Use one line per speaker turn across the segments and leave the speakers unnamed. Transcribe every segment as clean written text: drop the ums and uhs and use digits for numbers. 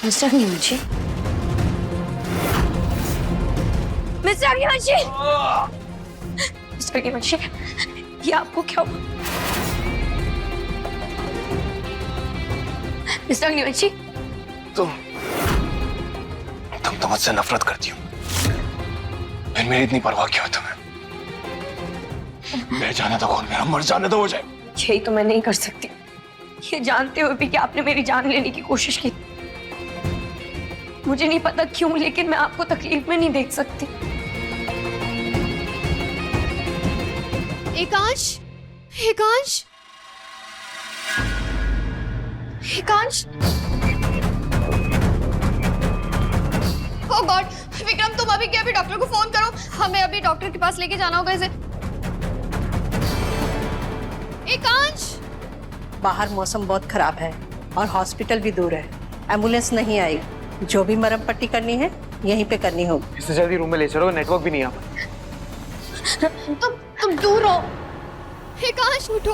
Mister Agnivanshi, mister Agnivanshi, mister Agnivanshi, ये आपको क्या हुआ? मिस्टर अग्निवंशी,
तुम तो मुझसे नफरत करती हो, फिर मेरी इतनी परवाह क्यों है तुम्हें? मैं जाने तो कौन, मेरा मर जाने तो हो जाए।
यही तो मैं नहीं कर सकती, ये जानते हुए भी कि आपने मेरी जान लेने की कोशिश की। मुझे नहीं पता क्यों, लेकिन मैं आपको तकलीफ में नहीं देख सकती।
एकांश, एकांश, एकांश। ओह गॉड, विक्रम तुम अभी क्या, अभी डॉक्टर को फोन करो, हमें अभी डॉक्टर के पास लेके जाना होगा इसे। एकांश।
बाहर मौसम बहुत खराब है और हॉस्पिटल भी दूर है, एम्बुलेंस नहीं आई। जो भी मरहम पट्टी करनी है यहीं पे करनी होगी।
इससे जल्दी रूम में ले चलो, नेटवर्क भी नहीं आ पा।
तुम दूर हो। एकांश उठो।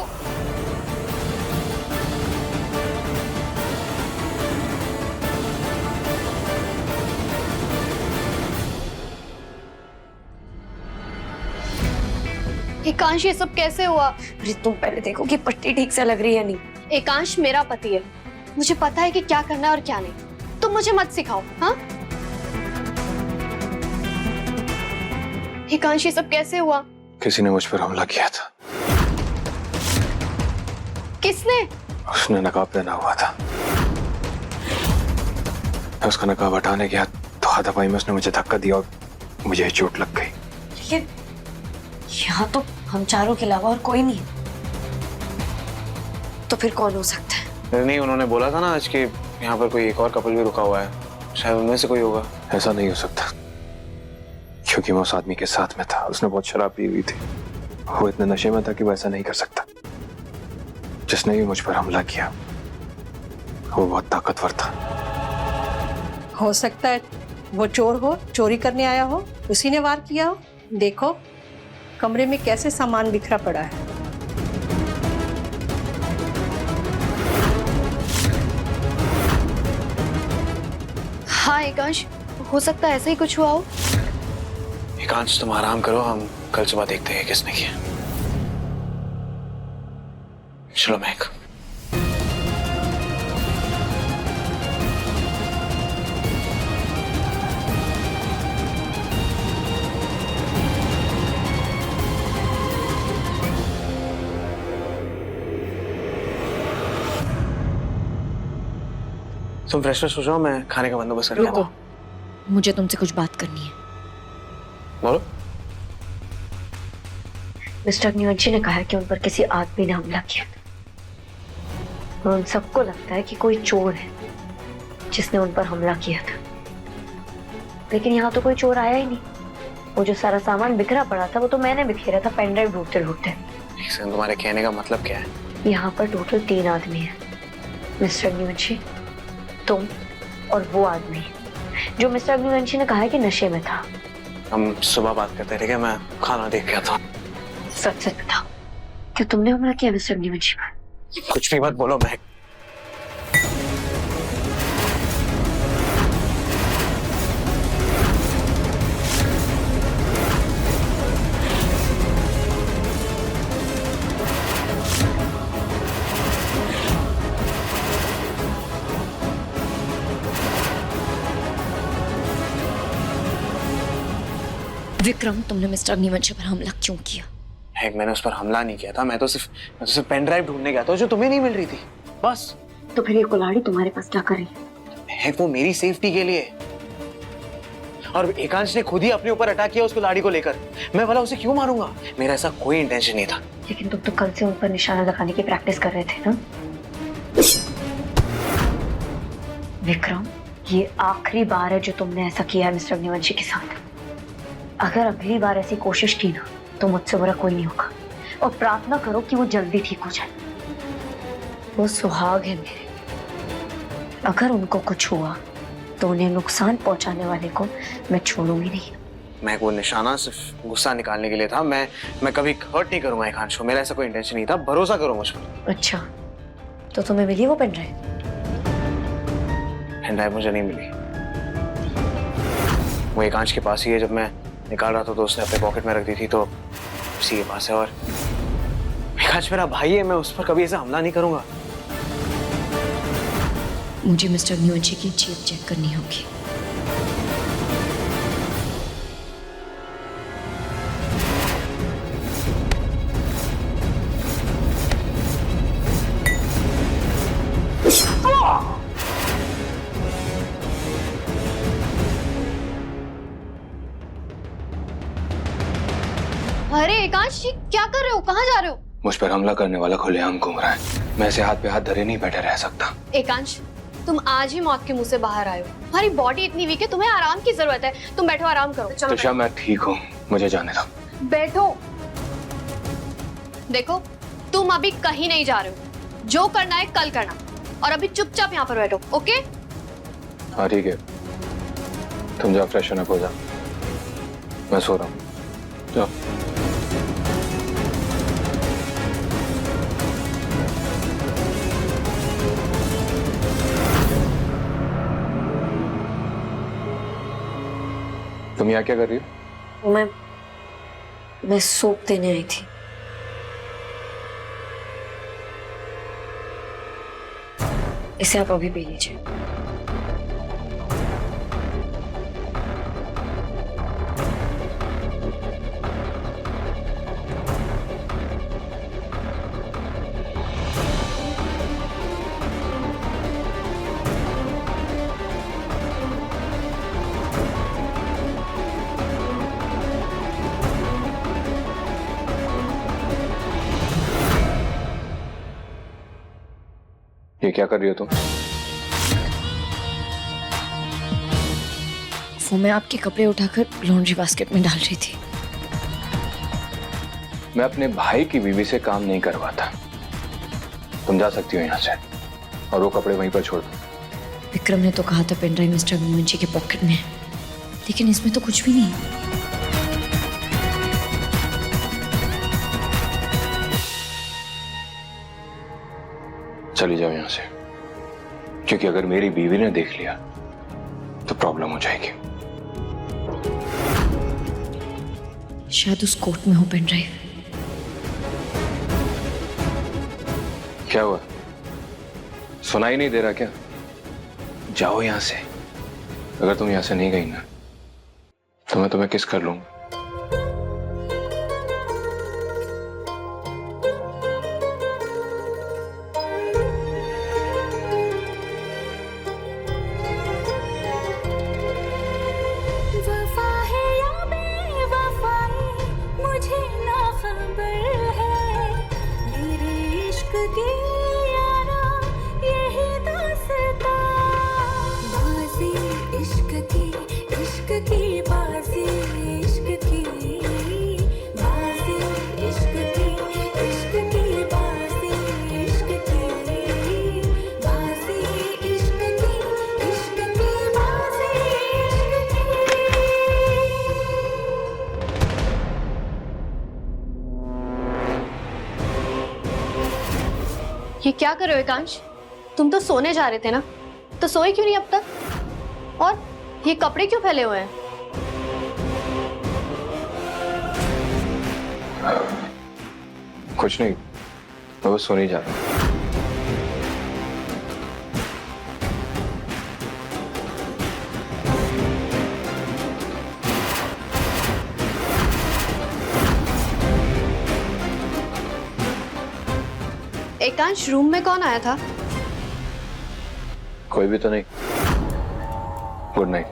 एकांश ये सब कैसे हुआ?
अरे तुम पहले देखो कि पट्टी ठीक से लग रही है नहीं।
एकांश मेरा पति है, मुझे पता है कि क्या करना है और क्या नहीं। तुम मुझे मत सिखाओ। हाँ एकांश ये सब कैसे हुआ?
किसी ने मुझ पर हमला किया था।
किसने?
उसने नकाब पहना हुआ था। मैं उसका नकाब हटाने गया तो हाथापाई में उसने मुझे धक्का दिया और मुझे चोट लग गई।
लेकिन यहाँ तो हम चारों के अलावा और कोई नहीं है, तो फिर कौन हो सकता है?
नहीं, उन्होंने बोला था ना आज कि यहाँ पर कोई एक और कपल भी रुका हुआ है, शायद उनमें से कोई होगा।
ऐसा नहीं हो सकता, क्योंकि मैं उस आदमी के साथ में था। उसने बहुत शराब पी हुई थी, वो इतने नशे में था कि वो ऐसा नहीं कर सकता। जिसने भी मुझ पर हमला किया वो बहुत ताकतवर था।
हो सकता है वो चोर हो, चोरी करने आया हो, उसी ने वार किया हो। देखो कमरे में कैसे सामान बिखरा पड़ा है।
हाँ एकांश, हो सकता है ऐसा ही कुछ हुआ हो।
एकांश तुम आराम करो, हम कल सुबह देखते हैं किसने किया। चलो महक। तुम फ्रेश हो जाओ, मैं खाने का बंदोबस्त कर लेता हूँ।
मुझे तुमसे कुछ बात करनी है।
बोलो।
मिस्टर अग्निवंशी ने कहा है कि उन पर किसी आदमी ने हमला किया था और उन सबको लगता है कि कोई चोर है जिसने उन पर हमला किया था। लेकिन यहाँ तो कोई चोर आया ही नहीं। वो जो सारा सामान बिखरा पड़ा था वो तो मैंने बिखेरा था पेन ड्राइव ढूंढते ढूंढते।
तुम्हारे कहने का मतलब क्या है?
यहाँ पर टोटल 3 आदमी हैं, मिस्टर अग्निवंशी, तुम और वो आदमी जो मिस्टर अग्निवंशी ने कहा है कि नशे में था।
हम सुबह बात करते हैं, ठीक है? मैं खाना देख गया था।
सच सच बताओ, क्या तुमने हमला किया मिस्टर अग्निवंशी पर?
कुछ भी मत बोलो महक।
विक्रम, तुमने मिस्टर अग्निवंशी पर हमला क्यों किया?
महक, मैंने उस पर हमला नहीं किया था। मैं तो सिर्फ पेन ड्राइव ढूंढने गया था जो तुम्हें नहीं मिल रही थी, बस।
तो फिर ये कुल्हाड़ी तुम्हारे पास क्या कर रही है?
महक, वो मेरी सेफ्टी के लिए। और एकांश ने खुद ही अपने ऊपर अटैक किया उस कुल्हाड़ी को लेकर। मैं भला उसे क्यों मारूंगा? मेरा ऐसा कोई इंटेंशन नहीं था।
लेकिन तुम तो कल से उन पर निशाना लगाने की प्रैक्टिस कर रहे थे ना? विक्रम, ये आखिरी बार है जो तुमने ऐसा किया है मिस्टर अग्निवंशी के साथ। अगर अगली बार ऐसी कोशिश की ना तो मुझसे बुरा कोई नहीं होगा। और प्रार्थना करो कि वो जल्दी ठीक हो जाए। वो सुहाग है मेरे, अगर उनको कुछ हुआ तो उन्हें नुकसान पहुंचाने वाले को मैं छोड़ूंगी नहीं।
मैं वो निशाना सिर्फ गुस्सा निकालने के लिए था। मैं कभी हर्ट नहीं करूंगा एकांश को। मेरा ऐसा कोई इंटेंशन नहीं था, भरोसा करो मुझ पर।
अच्छा, तो तुम्हें मिली वो पेन ड्राइव?
पेन ड्राइव मुझे नहीं मिली। वो एकांश के पास ही है, जब मैं निकाल रहा था तो उसने अपने पॉकेट में रख दी थी, तो उसी के पास है। और एकांश मेरा भाई है, मैं उस पर कभी ऐसा हमला नहीं करूंगा।
मुझे मिस्टर अग्निवंशी की जीप चेक करनी होगी।
अरे एकांश जी, क्या कर रहे हो? कहाँ जा रहे हो?
मुझ पर हमला करने वाला खुलेआम घूम रहा है। मैं ऐसे हाथ पे हाथ धरे नहीं बैठे रह सकता।
एकांश, तुम आज ही मौत के मुंह से बाहर आए हो। तुम्हारी बॉडी इतनी वीक है, तुम्हें आराम की जरूरत है। तुम बैठो, आराम करो। चलो
तुषा, मैं ठीक हूँ, मुझे जाने दो।
बैठो। देखो, तुम अभी कहीं नहीं जा रहे हो। जो करना है कल करना, और अभी चुपचाप यहाँ पर बैठो। ओके?
हाँ ठीक है, तुम जाओ, फ्रेशन अप हो जाओ, मैं सो रहा हूँ। जाओ। तुम यहाँ क्या कर रही हो?
मैं सूप देने आई थी। इसे आप अभी पी लीजिए।
ये क्या कर रही हो तुम?
वो मैं आपके कपड़े उठाकर लॉन्ड्री बास्केट में डाल रही थी।
मैं अपने भाई की बीवी से काम नहीं करवाता। तुम जा सकती हो यहाँ से, और वो कपड़े वहीं पर छोड़ दो।
विक्रम ने तो कहा था पेन ड्राइव मिस्टर अग्निवंशी के पॉकेट में है, लेकिन इसमें तो कुछ भी नहीं है।
चली जाओ यहाँ से, क्योंकि अगर मेरी बीवी ने देख लिया तो प्रॉब्लम हो जाएगी।
शायद उस कोर्ट में हो पेन ड्राइव।
क्या हुआ, सुनाई नहीं दे रहा क्या? जाओ यहाँ से। अगर तुम यहाँ से नहीं गई ना, तो मैं तुम्हें किस कर लूंगा।
ये क्या कर रहे हो एकांश? तुम तो सोने जा रहे थे ना, तो सोए क्यों नहीं अब तक? और ये कपड़े क्यों फैले हुए हैं?
कुछ नहीं, मैं बस सोने जा रहा हूँ।
एकांश, रूम में कौन आया था?
कोई भी तो नहीं। Good night.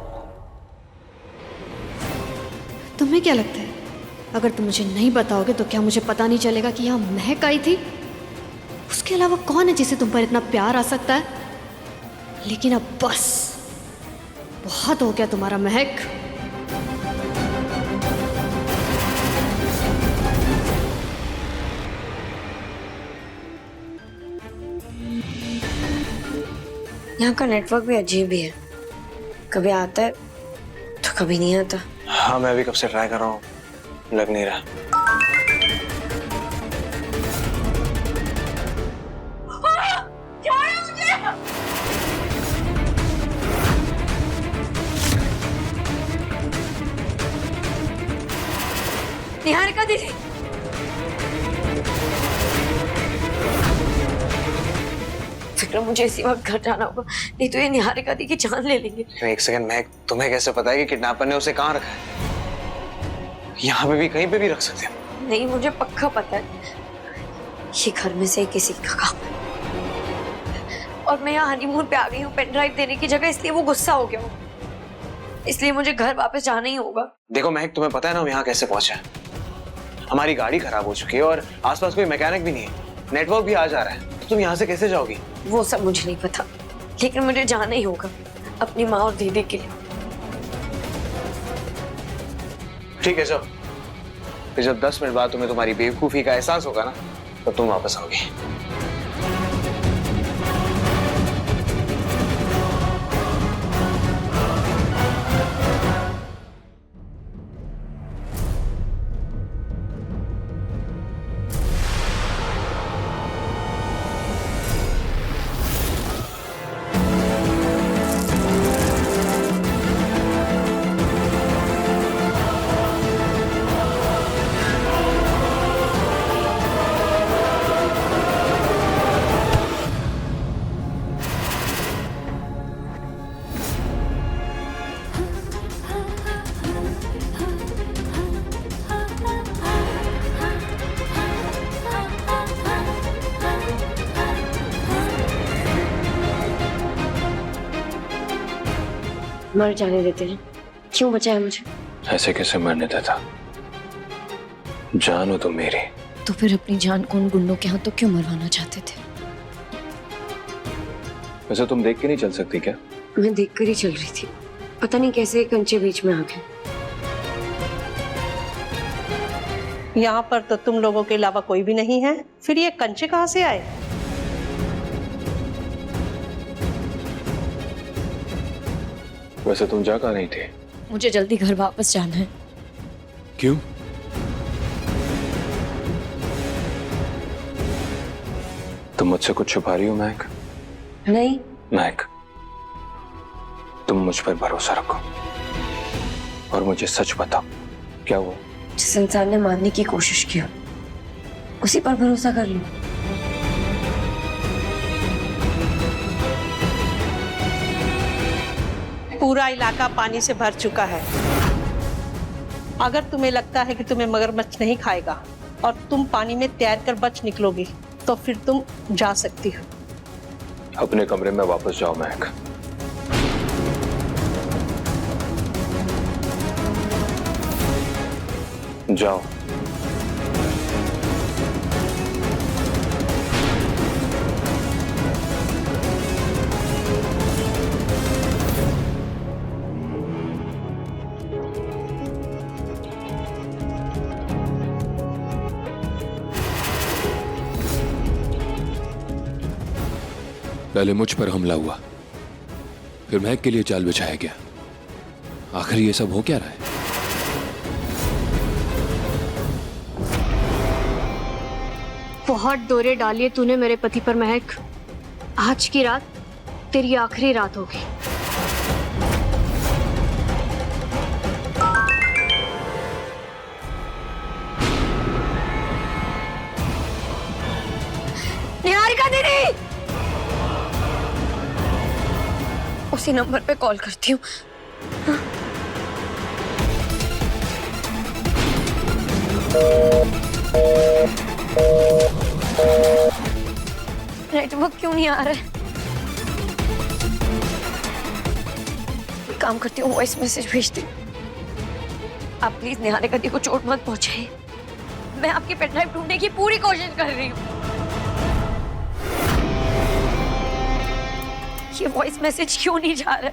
तुम्हें क्या लगता है, अगर तुम मुझे नहीं बताओगे तो क्या मुझे पता नहीं चलेगा कि यहाँ महक आई थी? उसके अलावा कौन है जिसे तुम पर इतना प्यार आ सकता है? लेकिन अब बस बहुत हो गया तुम्हारा महक।
यहाँ का नेटवर्क भी अजीब ही है, कभी आता है तो कभी नहीं आता।
हाँ, मैं भी कब से ट्राई कर रहा हूँ, लग नहीं रहा।
निहारिका दीदी, फिक्र, मुझे इसी वक्त घर जाना होगा, नहीं तो ये निहारिका दी की जान ले लेंगे।
एक सेकंड, मैं तुम्हें कैसे पता है कि किडनैपर ने उसे कहाँ रखा है? यहाँ पे भी, कहीं पे भी रख सकते हैं।
नहीं, मुझे पक्का पता है ये घर में से किसी का काम है। और मैं यहाँ हनीमून पे आ गई हूँ पेन ड्राइव देने की जगह, इसलिए वो गुस्सा हो गया हो, इसलिए मुझे घर वापस जाना ही होगा।
देखो महक, तुम्हें पता है ना हम यहाँ कैसे पहुंचे हैं? हमारी गाड़ी खराब हो चुकी है और आसपास कोई मैकेनिक भी नहीं है, नेटवर्क भी आ जा रहा है, तो तुम यहाँ से कैसे जाओगी?
वो सब मुझे नहीं पता, लेकिन मुझे जाना ही होगा अपनी माँ और दीदी के लिए।
ठीक है, चलो। फिर जब 10 मिनट बाद तुम्हें तुम्हारी बेवकूफी का एहसास होगा ना, तब तुम वापस आओगी।
मर जाने देते हैं, क्यों बचाया मुझे?
ऐसे कैसे मरने देता? जान हो तो मेरी।
तो फिर अपनी जान को उन गुंडों के हाथों क्यों मरवाना चाहते थे?
वैसे तुम देख के नहीं चल सकती क्या?
मैं देखकर ही चल रही थी, पता नहीं कैसे कंचे बीच में आ गए।
यहाँ पर तो तुम लोगों के अलावा कोई भी नहीं है, फिर ये कंचे कहाँ से आए?
वैसे तुम जा कहाँ रही थी?
मुझे जल्दी घर वापस जाना है।
क्यों? तुम मुझसे कुछ छुपा रही हो महक?
नहीं।
महक, तुम मुझ पर भरोसा रखो और मुझे सच बताओ, क्या हुआ?
जिस इंसान ने मारने की कोशिश की उसी पर भरोसा कर लो।
पूरा इलाका पानी से भर चुका है। अगर तुम्हें लगता है कि तुम्हें मगरमच्छ नहीं खाएगा और तुम पानी में तैरकर बच निकलोगी, तो फिर तुम जा सकती हो।
अपने कमरे में वापस जाओ महक। जाओ।
पहले मुझ पर हमला हुआ, फिर महक के लिए जाल बिछाया गया। आखिर ये सब हो क्या रहा है?
बहुत दौरे डालिए तूने मेरे पति पर महक। आज की रात तेरी आखिरी रात होगी।
निहारिका दीदी, उसी नंबर पे कॉल करती हूँ। नेटवर्क क्यों नहीं आ रहा है? एक काम करती हूँ, वॉइस मैसेज भेजती हूँ। आप प्लीज निहारिका दी को चोट मत पहुंचाइए, मैं आपकी पेन ड्राइव ढूंढने की पूरी कोशिश कर रही हूँ। ये वॉइस मैसेज क्यों नहीं जा रहा है?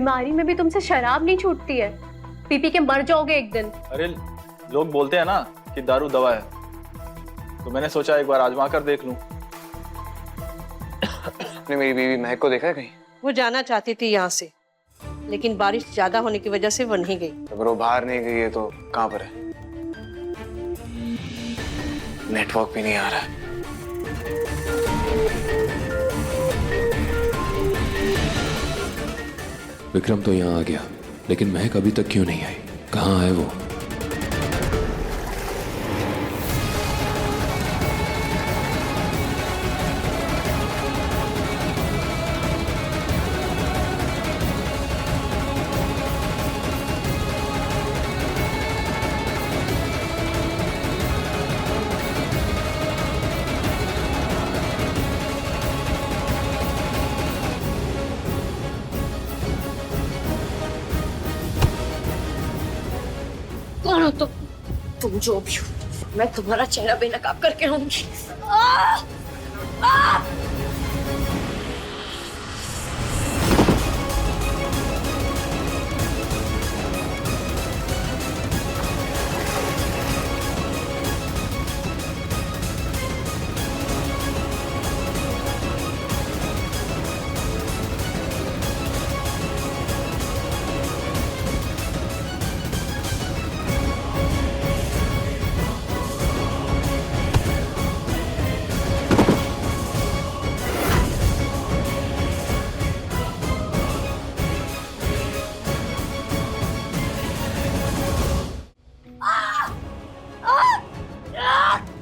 बीमारी में भी तुमसे शराब नहीं छूटती है। पी पी के मर जाओगे एक दिन।
अरे लोग बोलते हैं ना कि दारू दवा है, तो मैंने सोचा एक बार आजमा कर देख लूं।
आपने मेरी बीवी महक को देखा है कहीं?
वो जाना चाहती थी यहाँ से, लेकिन बारिश ज्यादा होने की वजह से वो नहीं गई।
अगर वो बाहर नहीं गई है तो कहाँ पर है? नेटवर्क भी नहीं आ रहा है।
विक्रम तो यहाँ आ गया, लेकिन महक अभी तक क्यों नहीं आई? कहाँ है वो?
कौन हो तुम जो भी हो, मैं तुम्हारा चेहरा बेनकाब करके रहूंगी।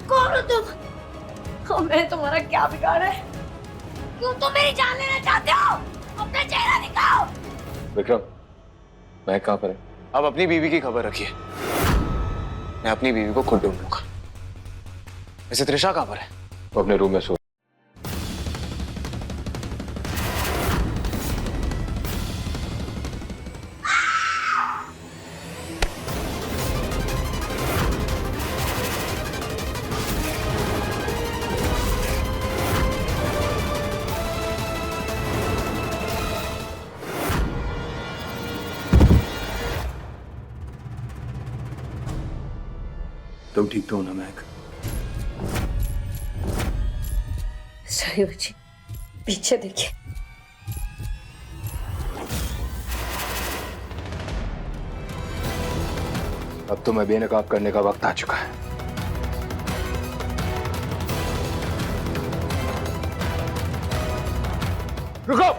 कौन हो तुम? मैं तुम्हारा क्या बिगाड़ा है? क्यों तुम मेरी जान लेना चाहते हो? अपना चेहरा दिखाओ।
विक्रम, महक कहाँ पर है?
अब अपनी बीवी की खबर रखिए, मैं अपनी बीवी को खुद ढूंढूंगा। वैसे त्रिशा कहाँ पर है?
वो अपने रूम में सो।
तुम ठीक तो हो ना महक?
सही हो जी, पीछे देखिए।
अब तो मैं बेनकाब करने का वक्त आ चुका है। रुको!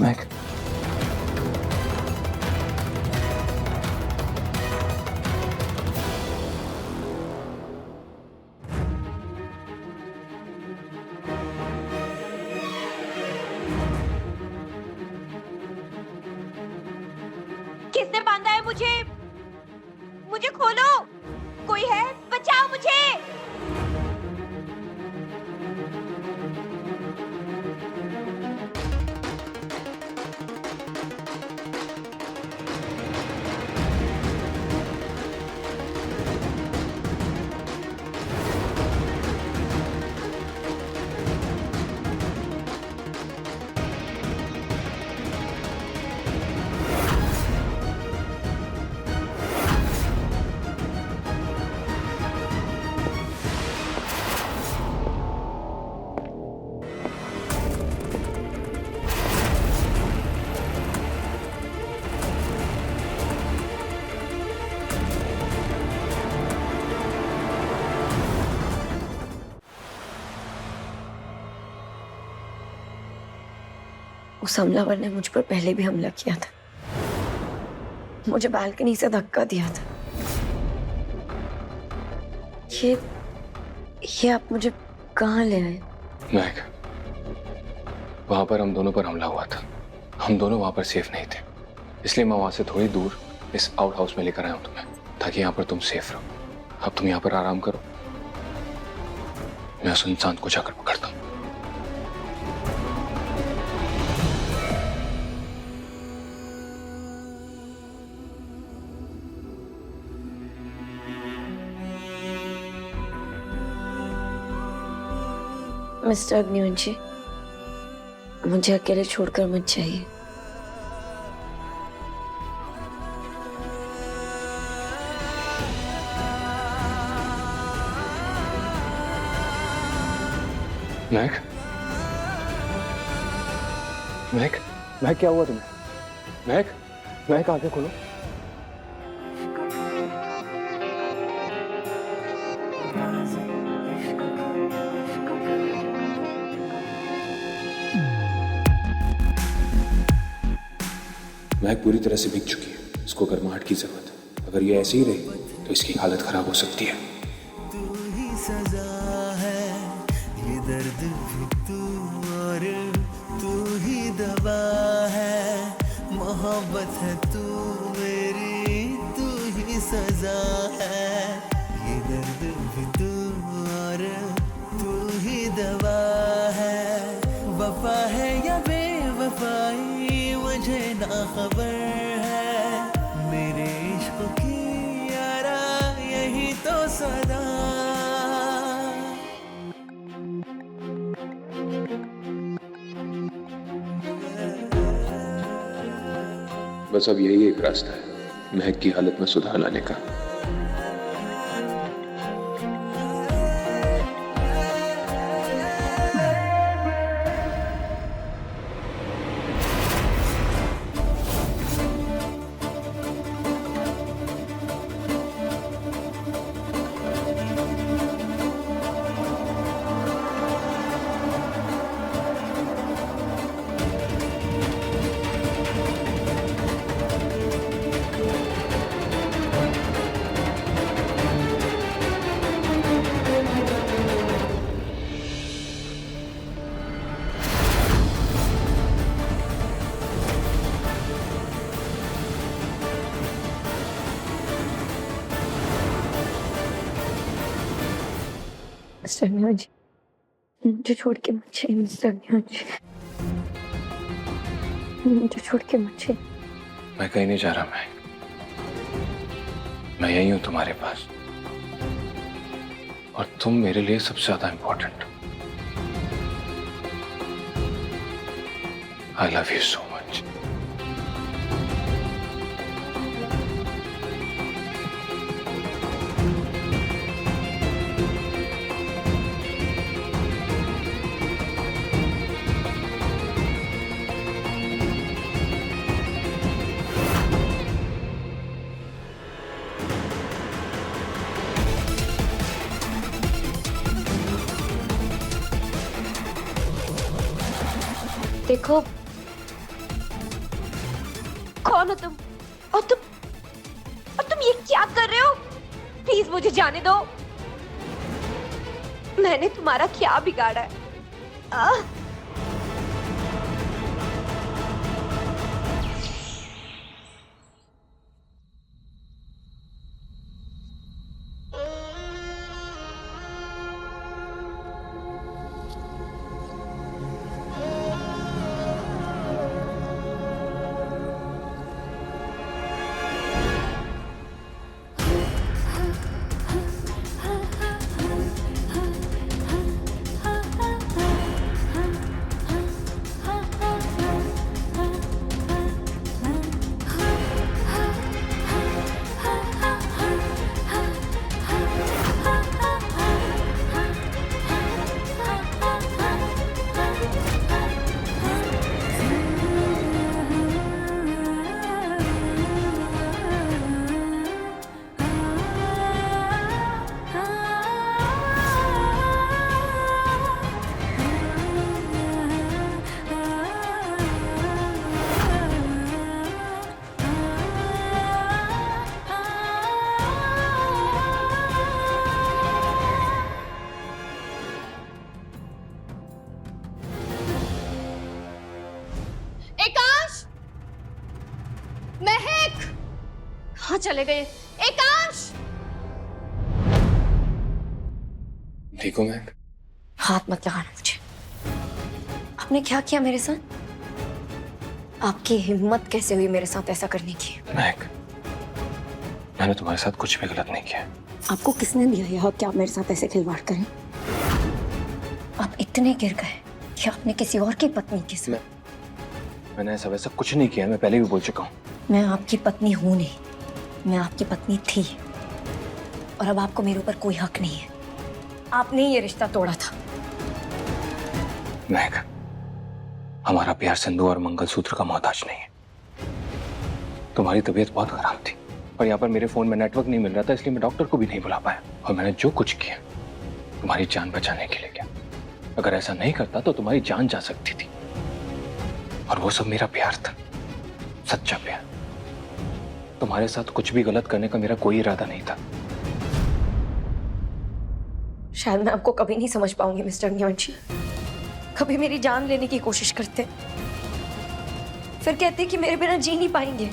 महक,
किसने बांधा है मुझे? मुझे खोलो, कोई है? बचाओ मुझे।
उस हमलावर ने मुझ पर पहले भी हमला किया था, मुझे बालकनी से धक्का दिया था। ये आप मुझे कहाँ ले आए?
महक, वहां पर हम दोनों पर हमला हुआ था। हम दोनों वहां पर सेफ नहीं थे, इसलिए मैं वहां से थोड़ी दूर इस आउट हाउस में लेकर आया हूं तुम्हें, ताकि यहाँ पर तुम सेफ रहो। अब तुम यहाँ पर आराम करो, मैं उस इंसान को जाकर पकड़ता हूँ।
मिस्टर अग्निवंशी, मुझे अकेले छोड़कर मत जाइए।
महक, महक, महक क्या हुआ तुम्हें? महक, महक आंखें खोलो।
महक पूरी तरह से भीग चुकी है, इसको गर्माहट की जरूरत है। अगर ये ऐसे ही रही तो इसकी हालत खराब हो सकती है।
तू ही सजा है, ये दर्द भी तू और तू ही दवा है, मोहब्बत है तू मेरी, तू ही सजा है, ये दर्द भी तू और तू ही दवा है, वफा है या बेवफाई मुझे ना खबर है, मेरे इश्क की यारा यही तो सदा।
बस अब यही एक रास्ता है महक की हालत में सुधार लाने का।
मिस्टर न्यूज, मुझे छोड़ के मत जाइए। मिस्टर न्यूज, मुझे छोड़ के मत जाइए।
मैं कहीं नहीं जा रहा। मैं यही हूं तुम्हारे पास, और तुम मेरे लिए सबसे ज्यादा इंपॉर्टेंट हो। I love you so much.
देखो,
कौन हो तुम? और तुम ये क्या कर रहे हो? प्लीज मुझे जाने दो। मैंने तुम्हारा क्या बिगाड़ा है?
कहाँ चले गए? एकांश!
ठीक हो महक?
हाथ मत लगाना मुझे। आपने क्या किया मेरे साथ? आपकी हिम्मत कैसे हुई मेरे साथ ऐसा करने की?
महक, मैंने तुम्हारे साथ कुछ भी गलत नहीं किया।
आपको किसने दिया यह हक कि आप मेरे साथ ऐसे खिलवाड़ करें? आप इतने गिर गए कि कि आपने किसी और की पत्नी के साथ।
मैंने ऐसा वैसा कुछ नहीं किया, मैं पहले भी बोल चुका हूँ।
मैं आपकी पत्नी हूं नहीं, मैं आपकी पत्नी थी, और अब आपको मेरे ऊपर कोई हक नहीं है। आपने ही ये रिश्ता तोड़ा था।
महक, हमारा प्यार सिंदूर और मंगलसूत्र का मोहताज नहीं है। तुम्हारी तबीयत बहुत खराब थी और यहाँ पर मेरे फोन में नेटवर्क नहीं मिल रहा था, इसलिए मैं डॉक्टर को भी नहीं बुला पाया, और मैंने जो कुछ किया तुम्हारी जान बचाने के लिए किया। अगर ऐसा नहीं करता तो तुम्हारी जान जा सकती थी, और वो सब मेरा प्यार था, सच्चा प्यार। तुम्हारे साथ कुछ भी गलत करने का मेरा कोई इरादा नहीं था।
शायद मैं आपको कभी नहीं समझ पाऊंगी मिस्टर अग्निवंशी। कभी मेरी जान लेने की कोशिश करते, फिर कहते कि मेरे बिना जी नहीं पाएंगे।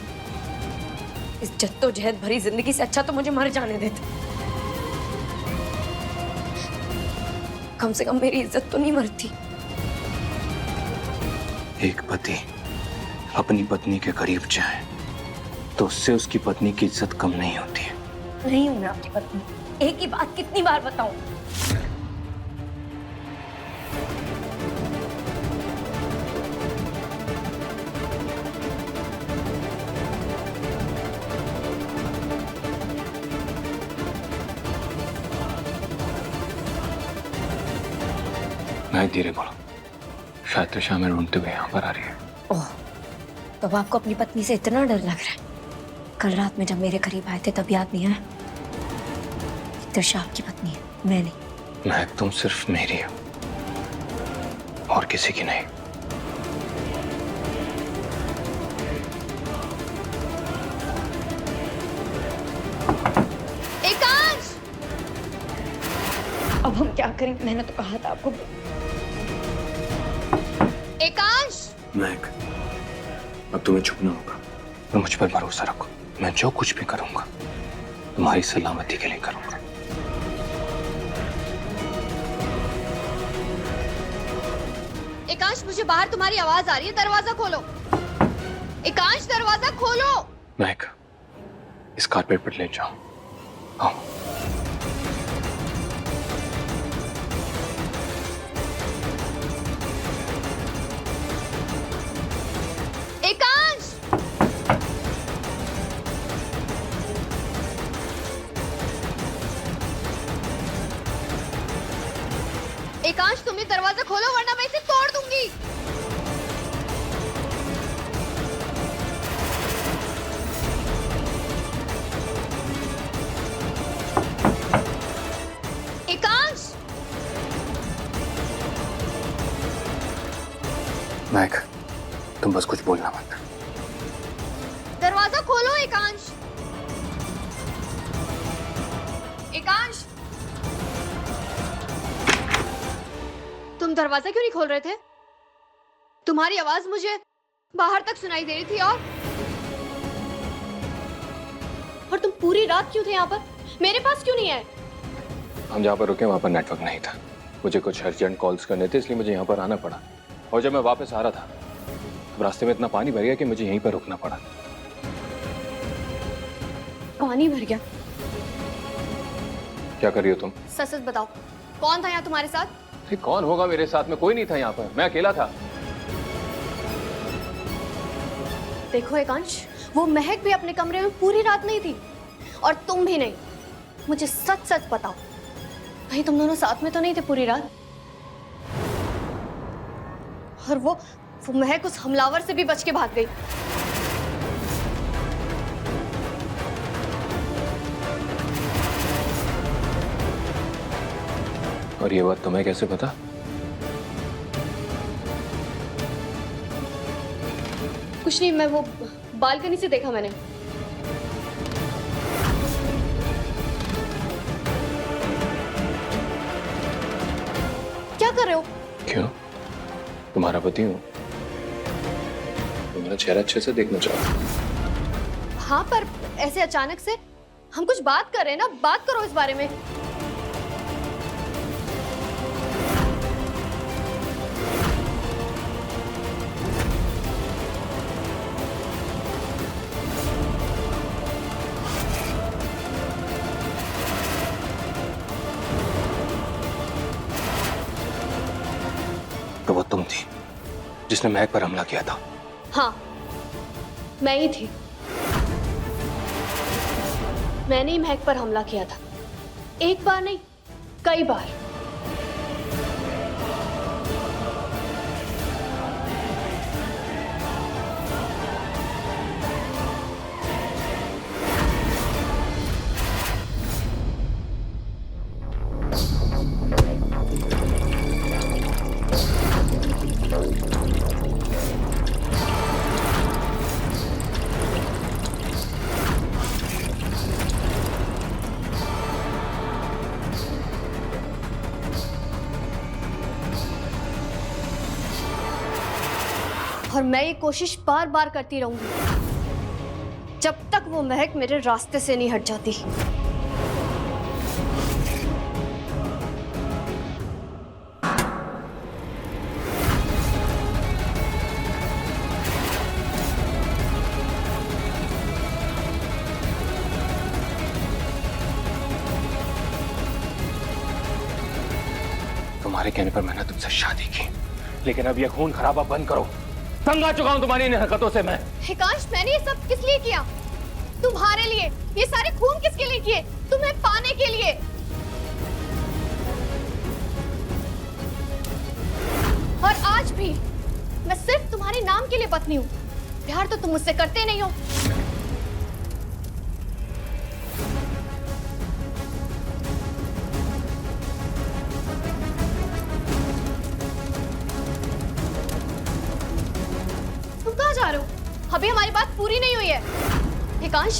इस जद्दोजहद भरी जिंदगी से अच्छा तो मुझे मर जाने देते। कम से कम मेरी इज्जत तो नहीं मरती।
एक पति अपनी पत्नी के करीब जाए तो उससे उसकी पत्नी की इज्जत कम नहीं होती है।
नहीं हूं मैं आपकी पत्नी, एक ही बात कितनी बार बताऊं।
मैं धीरे बोलो, शायद तो शाम ढूंढते हुए यहाँ पर आ रही है।
ओह, तो अब आपको अपनी पत्नी से इतना डर लग रहा है? कल रात में जब मेरे करीब आए थे तब याद नहीं आया? त्रिशा आपकी पत्नी है, मैं नहीं।
महक, तुम सिर्फ मेरी हो और किसी की नहीं।
एकांश!
अब हम क्या करें? मैंने तो कहा था आपको।
एकांश!
महक, अब तुम्हें चुपना होगा और मुझ पर भरोसा रखो। मैं जो कुछ भी करूंगा तुम्हारी सलामती के लिए करूंगा।
एकांश, मुझे बाहर तुम्हारी आवाज आ रही है, दरवाजा खोलो। एकांश, दरवाजा खोलो।
महक, इस कारपेट पर ले जाओ। आओ।
एकांश! एकांश, तुम ये दरवाजा खोलो वरना मैं इसे तोड़ दूंगी। एकांश!
महक, तुम बस कुछ बोलना मत।
दरवाजा खोलो एकांश। एकांश, तुम दरवाजा क्यों नहीं खोल रहे थे? तुम्हारी आवाज मुझे बाहर तक सुनाई दे रही थी, और तुम पूरी रात क्यों थे यहाँ पर? मेरे पास क्यों नहीं आए?
हम जहाँ पर रुके वहाँ पर नेटवर्क नहीं था। मुझे कुछ अर्जेंट कॉल्स करने थे, इसलिए मुझे यहाँ पर आना पड़ा। और जब मैं वापस आ रहा था रास्ते में इतना पानी भर गया कि मुझे यहीं पर रुकना पड़ा।
पानी भर गया?
क्या कर रही हो तुम?
सच सच बताओ, कौन था यहाँ तुम्हारे साथ?
कौन होगा मेरे साथ में? कोई नहीं था यहाँ पर, मैं अकेला था।
देखो एकांश, वो महक भी अपने कमरे में पूरी रात नहीं थी, और तुम भी नहीं। मुझे सच सच बताओ, कहीं तुम दोनों साथ में तो नहीं थे पूरी रात? और वो महक उस हमलावर से भी बच के भाग गई।
और ये बात तुम्हें कैसे पता?
कुछ नहीं, मैं वो बालकनी से देखा मैंने। क्या कर रहे हो?
क्यों? तुम्हारा पति हूँ, तुम्हारा चेहरा अच्छे से देखना चाहूँ।
हाँ, पर ऐसे अचानक से हम कुछ बात कर रहे हैं ना, बात करो इस बारे में।
तो वो तुम
जिसने महक पर हमला किया था।
हाँ, मैं ही थी। मैंने ही महक पर हमला किया था। एक बार नहीं, कई बार। और मैं ये कोशिश बार बार करती रहूंगी जब तक वो महक मेरे रास्ते से नहीं हट जाती।
तुम्हारे कहने पर मैंने तुमसे शादी की, लेकिन अब ये खून खराबा बंद करो। तंग आ चुका हूं तुम्हारी इन हरकतों से मैं।
एकांश, मैंने ये सब किस लिए किया? तुम्हारे लिए। ये सारे खून किसके लिए किए? तुम्हें पाने के लिए। और आज भी मैं सिर्फ तुम्हारे नाम के लिए पत्नी हूँ। प्यार तो तुम मुझसे करते नहीं हो। जा रहे हो? अभी हमारी बात पूरी नहीं हुई है। एकांश,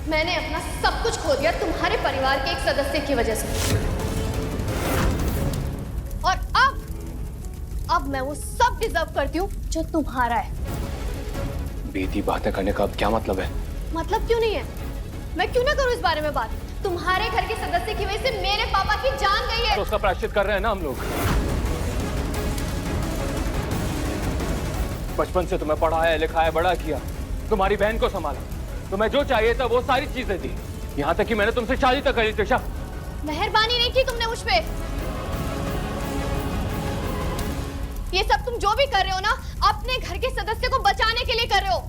मैंने अपना सब कुछ खो दिया तुम्हारे परिवार के एक सदस्य की वजह से। और अब मैं वो सब डिजर्व करती हूँ जो तुम्हारा है।
बेटी बातें करने का अब क्या मतलब है?
मतलब क्यों नहीं है? मैं क्यों ना करूँ इस बारे में बात? तुम्हारे घर के सदस्य की वजह से मेरे पापा की जान गई है।
तो उसका प्रायश्चित कर रहे हैं ना हम लोग। बचपन से तुम्हें पढ़ाया लिखाया बड़ा किया, तुम्हारी बहन को संभाला, तुम्हें जो चाहिए था वो सारी चीजें दी, यहाँ तक कि मैंने तुमसे शादी तक करी। त्रिशा,
मेहरबानी नहीं की तुमने मुझ पे। ये सब तुम जो भी कर रहे हो ना, अपने घर के सदस्य को बचाने के लिए कर रहे हो।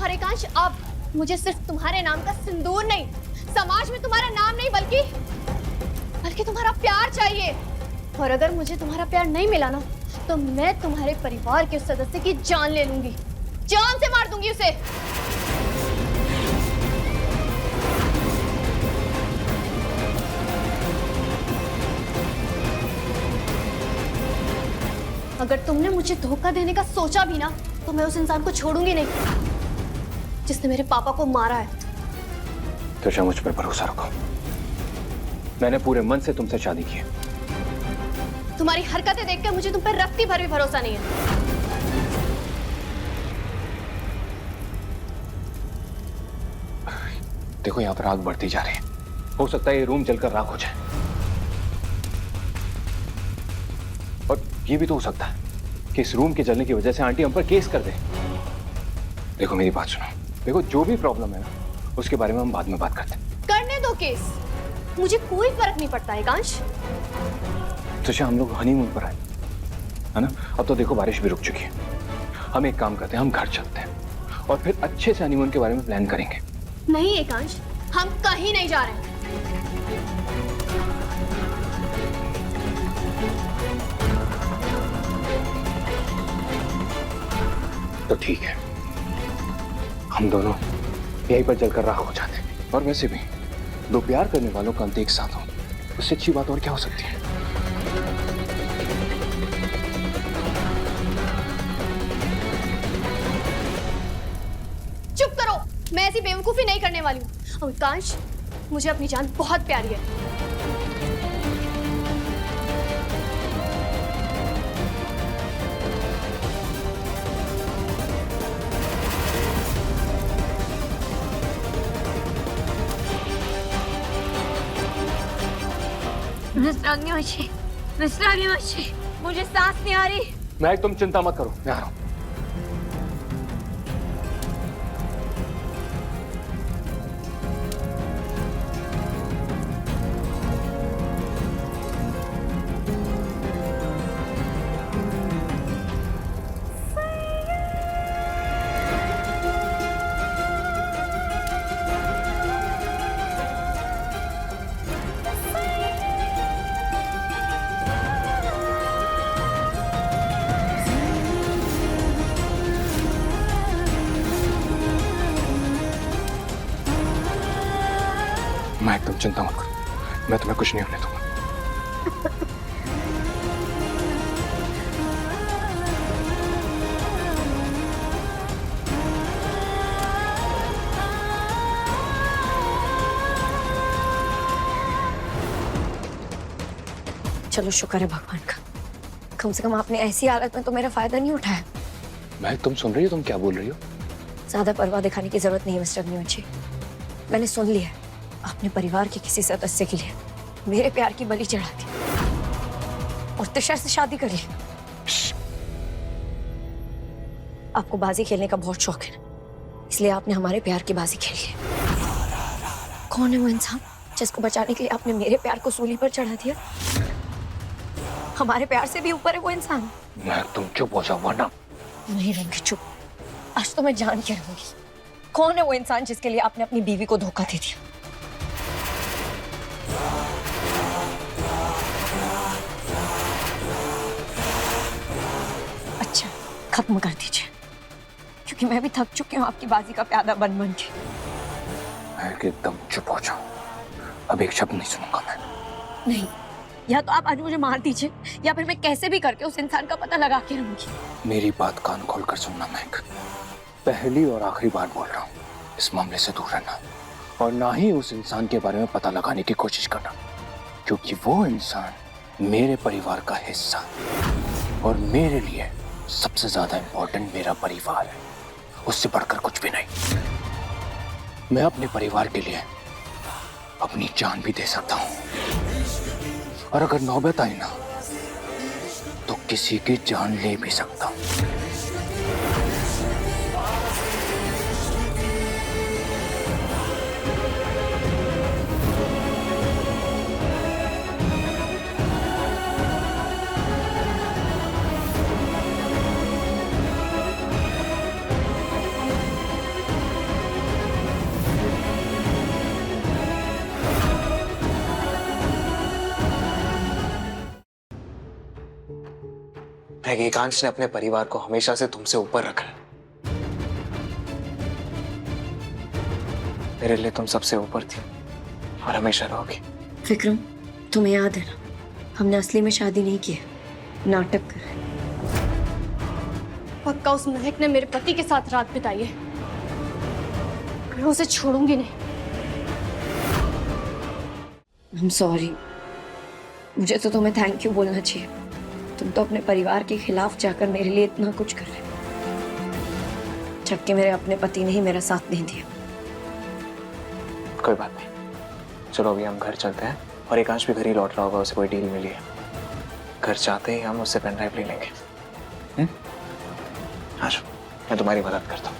और एकांश, अब मुझे सिर्फ तुम्हारे नाम का सिंदूर नहीं, समाज में तुम्हारा नाम नहीं, बल्कि तुम्हारा प्यार चाहिए। और अगर मुझे तुम्हारा प्यार नहीं मिला ना, तो मैं तुम्हारे परिवार के सदस्य की जान ले लूंगी, जान से मार दूंगी उसे। अगर तुमने मुझे धोखा देने का सोचा भी ना, तो मैं उस इंसान को छोड़ूंगी नहीं जिसने मेरे पापा को मारा है।
त्रिशा, मुझ पर भरोसा रखो। मैंने पूरे मन से तुमसे शादी की है।
तुम्हारी हरकतें देखकर मुझे तुम पर रत्ती भर भी भरोसा नहीं है।
देखो, यहाँ पर आग बढ़ती जा रही है। हो सकता है ये रूम जलकर राख हो जाए। और ये भी तो हो सकता है कि इस रूम के जलने की वजह से आंटी हम पर केस कर दे। देखो, मेरी बात सुनो। देखो, जो भी प्रॉब्लम है ना, उसके बारे में हम बाद में बात करते हैं।
करने दो केस, मुझे कोई फर्क नहीं पड़ता। एकांश,
तो हम लोग हनीमून पर आए, है ना? अब तो देखो, बारिश भी रुक चुकी है। हम एक काम करते हैं, हम घर चलते हैं और फिर अच्छे से हनीमून के बारे में प्लान करेंगे।
नहीं एकांश, हम कहीं नहीं जा रहे।
तो ठीक है, हम दोनों यहीं पर जलकर राख हो जाते हैं। और वैसे भी दो प्यार करने वालों का अंत एक साथ हो, उससे अच्छी बात और क्या हो सकती है?
चुप करो, मैं ऐसी बेवकूफी नहीं करने वाली हूँ। एकांश, मुझे अपनी जान बहुत प्यारी है।
मुझे सांस नहीं आ रही।
मैं, तुम चिंता मत करो, मैं आ रहा हूं।
तुम चिंता मत करो, मैं तुम्हें कुछ नहीं होने दूंगा।
चलो शुक्र है भगवान का, कम से कम आपने ऐसी हालत में तो मेरा फायदा नहीं उठाया।
महक तुम सुन रही हो? तुम क्या बोल रही हो?
ज्यादा परवाह दिखाने की जरूरत नहीं है मिस्टर अग्निवंशी। मैंने सुन लिया, अपने परिवार के किसी सदस्य के लिए मेरे प्यार की बलि चढ़ा दी और तुषार से शादी कर ली। आपको बाजी खेलने का बहुत शौक है, इसलिए आपने हमारे प्यार की बाजी खेल ली। कौन है वो इंसान जिसको बचाने के लिए आपने मेरे प्यार को सूली पर चढ़ा दिया? हमारे प्यार से भी ऊपर है वो इंसान।
महक तुम चुप हो जाओ वरना।
नहीं रहूंगी चुप, आज तो मैं जान के रहूंगी। कौन है वो इंसान जिसके लिए आपने अपनी बीवी को धोखा दे दिया? अच्छा, खत्म कर दीजिए, क्योंकि मैं भी थक चुकी हूँ आपकी बाजी का प्यादा बन बन के।
महक एकदम चुप हो जाओ, अब एक शब्द नहीं सुनूंगा मैं।
नहीं, या तो आप आज मुझे मार दीजिए या फिर मैं कैसे भी करके उस इंसान का पता लगा के रहूंगी।
मेरी बात कान खोल कर सुनना महक, पहली और आखिरी बार बोल रहा हूँ, इस मामले से दूर रहना और ना ही उस इंसान के बारे में पता लगाने की कोशिश करना, क्योंकि वो इंसान मेरे परिवार का हिस्सा और मेरे लिए सबसे ज्यादा इंपॉर्टेंट मेरा परिवार है, उससे बढ़कर कुछ भी नहीं। मैं अपने परिवार के लिए अपनी जान भी दे सकता हूँ और अगर नौबत आई ना तो किसी की जान ले भी सकता हूँ।
एकांश ने अपने परिवार को हमेशा से तुमसे ऊपर रखा है। मेरे लिए तुम सबसे ऊपर थी और हमेशा रहोगी।
विक्रम, तुम्हें याद है ना, हमने असली में शादी नहीं की है, नाटक कर रहे हैं।
पक्का उस महक ने मेरे पति के साथ रात बिताई है, मैं उसे छोड़ूंगी नहीं।
I'm sorry, मुझे तो तुम्हें थैंक यू बोलना चाहिए। तुम तो अपने परिवार के खिलाफ जाकर मेरे लिए इतना कुछ कर रहे हो, जबकि मेरे अपने पति ने ही मेरा साथ नहीं दिया।
कोई बात नहीं, चलो अभी हम घर चलते हैं और एकांश भी घर ही लौट रहा होगा, उसे कोई डील मिली है। घर जाते ही हम उससे पेन ड्राइव ले लेंगे। आज मैं तुम्हारी मदद करता हूँ।